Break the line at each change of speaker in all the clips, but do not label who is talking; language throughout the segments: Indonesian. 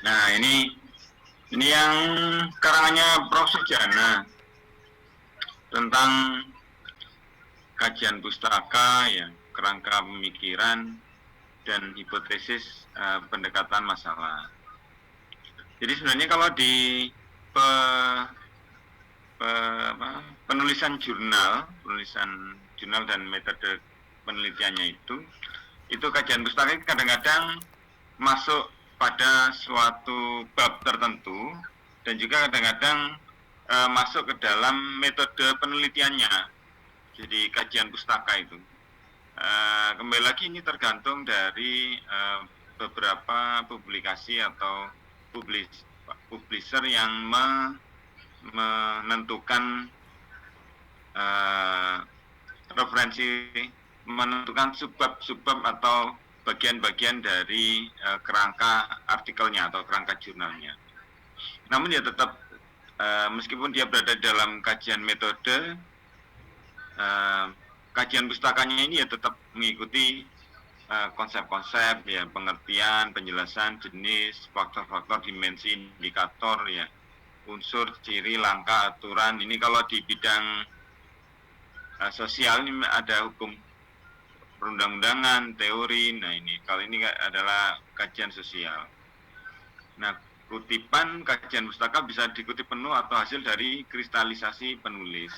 Nah, ini yang karangannya Prof. Sujana tentang kajian pustaka ya, kerangka pemikiran dan hipotesis pendekatan masalah. Jadi sebenarnya kalau di pe, penulisan jurnal dan metode penelitiannya itu kajian pustaka kadang-kadang masuk pada suatu bab tertentu dan juga kadang-kadang masuk ke dalam metode penelitiannya. Jadi kajian pustaka itu kembali lagi ini tergantung dari beberapa publikasi atau publisher yang menentukan referensi, menentukan subbab atau bagian-bagian dari kerangka artikelnya atau kerangka jurnalnya. Namun ya tetap meskipun dia berada dalam kajian metode, kajian pustakanya ini ya tetap mengikuti konsep-konsep ya, pengertian, penjelasan jenis, faktor-faktor, dimensi, indikator ya, unsur, ciri, langkah, aturan. Ini kalau di bidang sosial ini ada hukum perundang-undangan, teori. Nah ini kalau ini adalah kajian sosial. Nah, kutipan kajian pustaka bisa dikutip penuh atau hasil dari kristalisasi penulis.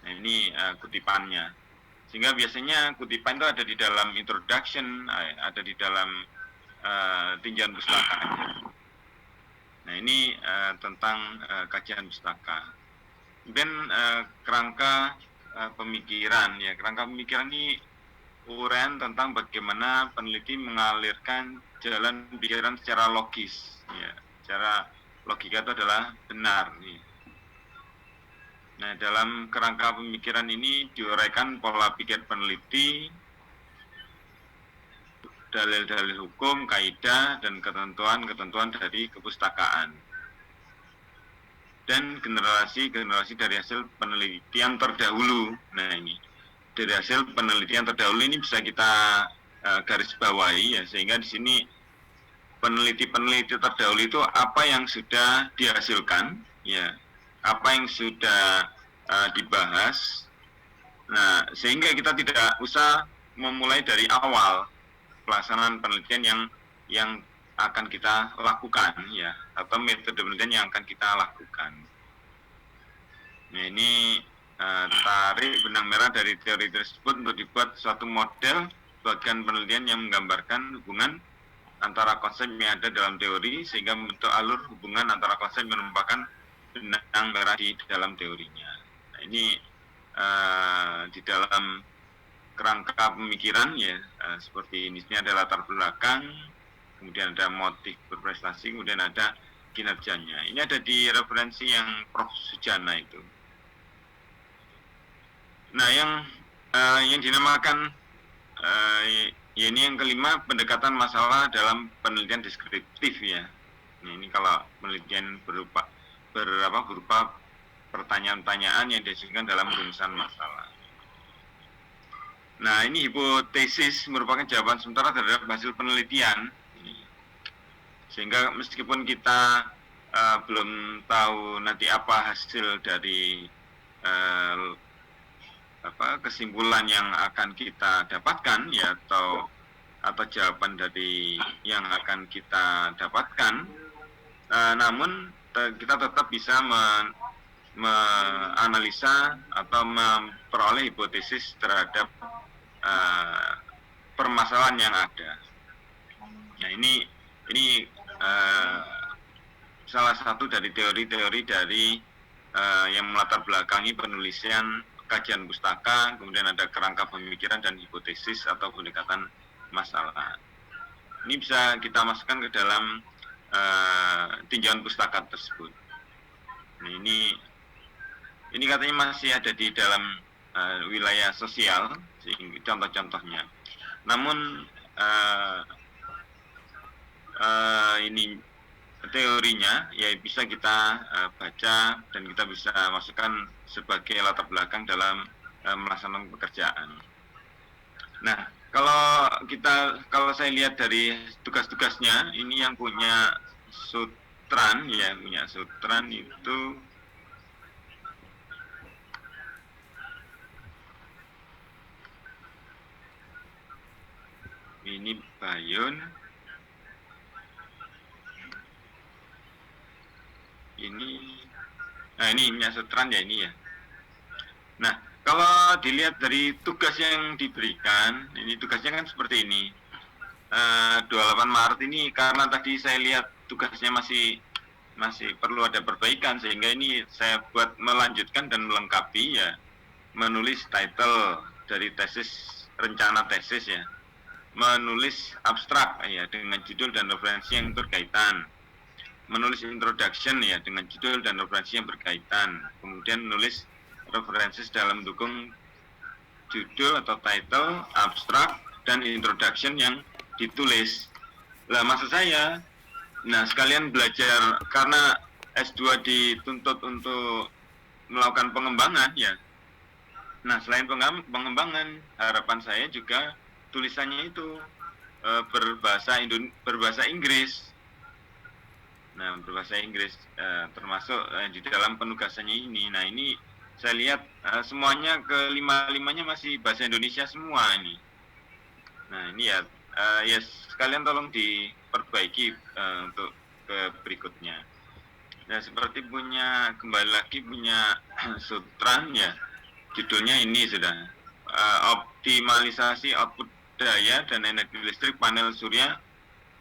Nah ini kutipannya. Sehingga biasanya kutipan itu ada di dalam introduction, ada di dalam tinjauan pustaka. Nah ini tentang kajian pustaka. Kemudian kerangka pemikiran ya, kerangka pemikiran ini uraian tentang bagaimana peneliti mengalirkan jalan pikiran secara logis ya, secara logika itu adalah benar nih. Nah, dalam kerangka pemikiran ini diuraikan pola pikir peneliti, dalil-dalil hukum, kaidah, dan ketentuan-ketentuan dari kepustakaan. Dan generasi-generasi dari hasil penelitian terdahulu. Nah, ini dari hasil penelitian terdahulu ini bisa kita garis bawahi ya, sehingga di sini peneliti-peneliti terdahulu itu apa yang sudah dihasilkan ya, apa yang sudah dibahas. Nah, sehingga kita tidak usah memulai dari awal pelaksanaan penelitian yang akan kita lakukan ya, atau metode penelitian yang akan kita lakukan. Nah, ini tarik benang merah dari teori tersebut untuk dibuat suatu model bagian penelitian yang menggambarkan hubungan antara konsep yang ada dalam teori sehingga membentuk alur hubungan antara konsep yang merupakan benang merah di dalam teorinya. Nah, ini di dalam kerangka pemikiran ya, seperti ini ada latar belakang, kemudian ada motif berprestasi, kemudian ada kinerjanya. Ini ada di referensi yang Prof. Sujana itu. Nah, yang dinamakan ya ini yang kelima, pendekatan masalah dalam penelitian deskriptif ya. Nah, ini kalau penelitian berupa pertanyaan-pertanyaan yang diajukan dalam rumusan masalah. Nah, ini hipotesis merupakan jawaban sementara terhadap hasil penelitian. Sehingga meskipun kita belum tahu nanti apa hasil dari kesimpulan yang akan kita dapatkan ya, atau jawaban dari yang akan kita dapatkan, namun kita tetap bisa menganalisa atau memperoleh hipotesis terhadap permasalahan yang ada. Nah, ini salah satu dari teori-teori dari yang melatar belakangi penulisan kajian pustaka, kemudian ada kerangka pemikiran dan hipotesis atau pendekatan masalah. Ini bisa kita masukkan ke dalam tinjauan pustaka tersebut. Nah, ini katanya masih ada di dalam wilayah sosial, contoh-contohnya. Namun ini teorinya ya bisa kita baca dan kita bisa masukkan sebagai latar belakang dalam melaksanakan pekerjaan. Nah, kalau saya lihat dari tugas-tugasnya, ini yang punya Sutran ya, punya Sutran itu ini Bayon, ini, nah ini punya Sutran ya ini ya. Nah, kalau dilihat dari tugas yang diberikan, ini tugasnya kan seperti ini. 28 Maret ini karena tadi saya lihat tugasnya masih perlu ada perbaikan, sehingga ini saya buat melanjutkan dan melengkapi ya, menulis title dari tesis, rencana tesis ya, menulis abstrak ya dengan judul dan referensi yang berkaitan, menulis introduction ya dengan judul dan referensi yang berkaitan, kemudian menulis referensi dalam mendukung judul atau title, abstrak, dan introduction yang ditulis. Lah maksud saya, nah sekalian belajar karena S2 dituntut untuk melakukan pengembangan ya. Nah selain pengembangan, harapan saya juga tulisannya itu berbahasa Inggris. Nah berbahasa Inggris termasuk di dalam penugasannya ini. Nah ini saya lihat semuanya kelima-limanya masih bahasa Indonesia semua ini. Nah ini ya, ya sekalian tolong diperbaiki untuk ke berikutnya. Nah seperti kembali lagi punya Sutran ya, judulnya ini sudah optimalisasi output daya dan energi listrik panel surya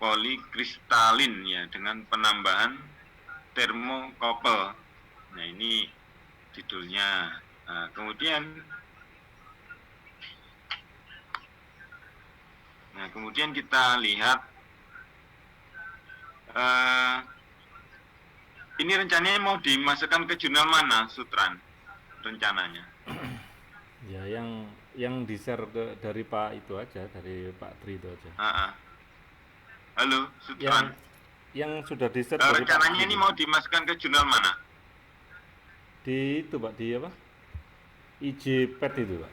polikristalin ya dengan penambahan termokopel. Nah ini judulnya. Kemudian kita lihat ini rencananya mau dimasukkan ke jurnal mana, Sutran? Rencananya?
Ya, yang di-share dari Pak itu aja, dari Pak Tri itu aja.
Halo, Sutran.
Yang sudah di-share dari
rencananya Pak ini mau dimasukkan ke jurnal mana?
Di itu Pak, di apa? IJPET itu Pak.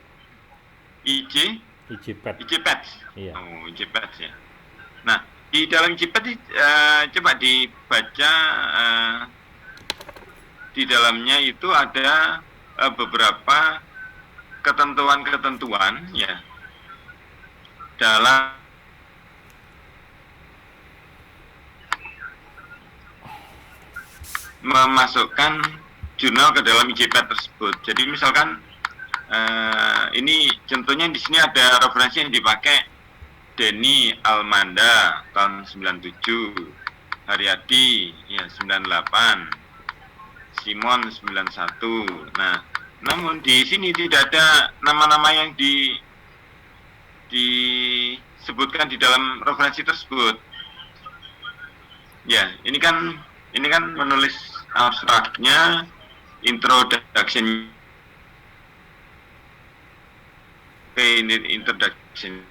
IJPET.
IJPET.
Iya.
Oh, IJPET ya. Nah, di dalam IJPET coba dibaca, di dalamnya itu ada beberapa ketentuan-ketentuan ya dalam memasukkan jurnal ke dalam IJPET tersebut. Jadi misalkan ini contohnya di sini ada referensi yang dipakai Denny Almanda tahun 97, Haryadi ya 98, Simon 91. Nah, namun di sini tidak ada nama-nama yang disebutkan di dalam referensi tersebut. Ya, ini kan menulis abstraknya, introduction, introduction.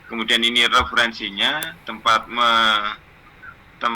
Kemudian ini referensinya, tempat